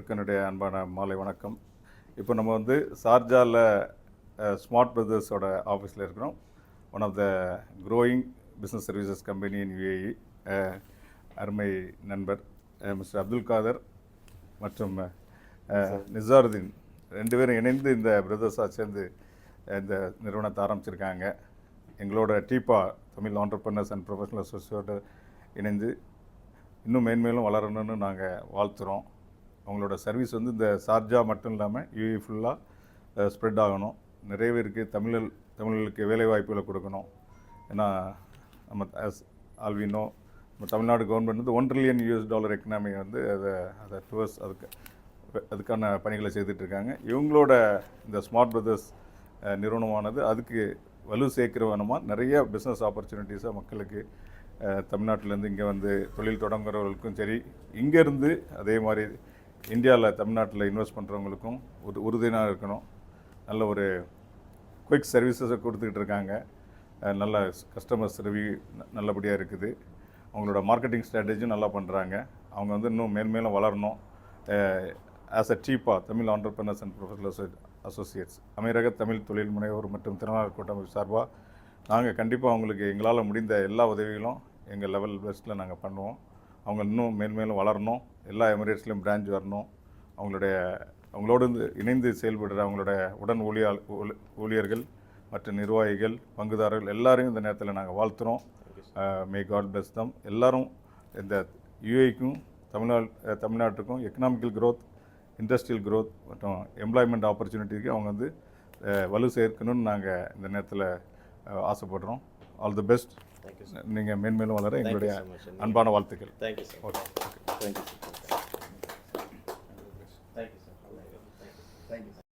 அனைவருக்கும் என்னுடைய அன்பான மாலை வணக்கம். இப்போ நம்ம வந்து ஷார்ஜாவில் ஸ்மார்ட் பிரதர்ஸோட ஆஃபீஸில் இருக்கிறோம். One of the growing business services company in UAE. அருமை நண்பர் மிஸ்டர் அப்துல் காதர் மற்றும் நிசாருதீன் 2 பேரும் இணைந்து இந்த பிரதர்ஸாக சேர்ந்து இந்த நிறுவனத்தை ஆரம்பிச்சிருக்காங்க. எங்களோட டீப்பா தமிழ் ஆண்டர்பிரனர்ஸ் அண்ட் ப்ரொஃபஷனல் அசோசியேட்டோட இணைந்து இன்னும் மேன்மேலும் வளரணும்னு நாங்கள் வாழ்த்துறோம். அவங்களோட சர்வீஸ் வந்து இந்த ஷார்ஜா மட்டும் இல்லாமல் யுஏஇ ஃபுல்லாக ஸ்ப்ரெட் ஆகணும். நிறைய பேருக்கு தமிழர்களுக்கு வேலைவாய்ப்புகளை கொடுக்கணும். ஏன்னா நம்ம ஆல்வினோ நம்ம தமிழ்நாடு கவர்மெண்ட் வந்து $1 trillion எக்கனாமி வந்து அதை டுவர்ஸ் அதுக்கான பணிகளை செய்துட்ருக்காங்க. இவங்களோட இந்த ஸ்மார்ட் பிரதர்ஸ் நிறுவனமானது அதுக்கு வலு சேர்க்கிறவனமாக நிறைய பிஸ்னஸ் ஆப்பர்ச்சுனிட்டிஸாக மக்களுக்கு தமிழ்நாட்டிலேருந்து இங்கே வந்து தொழில் தொடங்குறவங்களுக்கும் சரி, இங்கேருந்து அதே மாதிரி இந்தியாவில் தமிழ்நாட்டில் இன்வெஸ்ட் பண்ணுறவங்களுக்கும் உறுதியாக இருக்கணும். நல்ல ஒரு குயிக் சர்வீசஸை கொடுத்துக்கிட்டு இருக்காங்க. நல்ல கஸ்டமர்ஸ் ரிவ்யூ நல்லபடியாக இருக்குது. அவங்களோட மார்க்கெட்டிங் ஸ்ட்ராட்டஜியும் நல்லா பண்ணுறாங்க. அவங்க வந்து இன்னும் மேன்மேலும் வளரணும். ஆஸ் அ டீப்பா Tamil entrepreneurs and professional Associates அமீரக தமிழ் தொழில் முனைவோர் மற்றும் திறனாளர் கூட்டமைப்பு சார்பாக நாங்கள் கண்டிப்பாக அவங்களுக்கு எங்களால் முடிந்த எல்லா உதவிகளும் எங்கள் லெவல் பெஸ்ட்டில் நாங்கள் பண்ணுவோம். அவங்க இன்னும் மேன்மேலும் வளரணும். எல்லா எமிரேட்ஸ்லையும் பிரான்ச் வரணும். அவங்களோடு இணைந்து செயல்படுற அவங்களோட உடன் ஊழியர்கள் மற்ற நிர்வாகிகள் பங்குதாரர்கள் எல்லாரையும் இந்த நேரத்தில் நாங்கள் வாழ்த்துறோம். மே காட் பிளஸ் தம். எல்லாரும் இந்த யுஏக்கும் தமிழ்நாட்டுக்கும் எக்கனாமிக்கல் க்ரோத், இண்டஸ்ட்ரியல் க்ரோத் மற்றும் எம்ப்ளாய்மெண்ட் ஆப்பர்ச்சுனிட்டிக்கு அவங்க வந்து வலு சேர்க்கணும்னு நாங்கள் இந்த நேரத்தில் ஆசைப்படுறோம். All the best. நீங்கள் மேன்மேலும் வளர எங்களுடைய அன்பான வாழ்த்துக்கள். Thank you sir. Okay, thank you sir. Thank you sir. Thank you sir.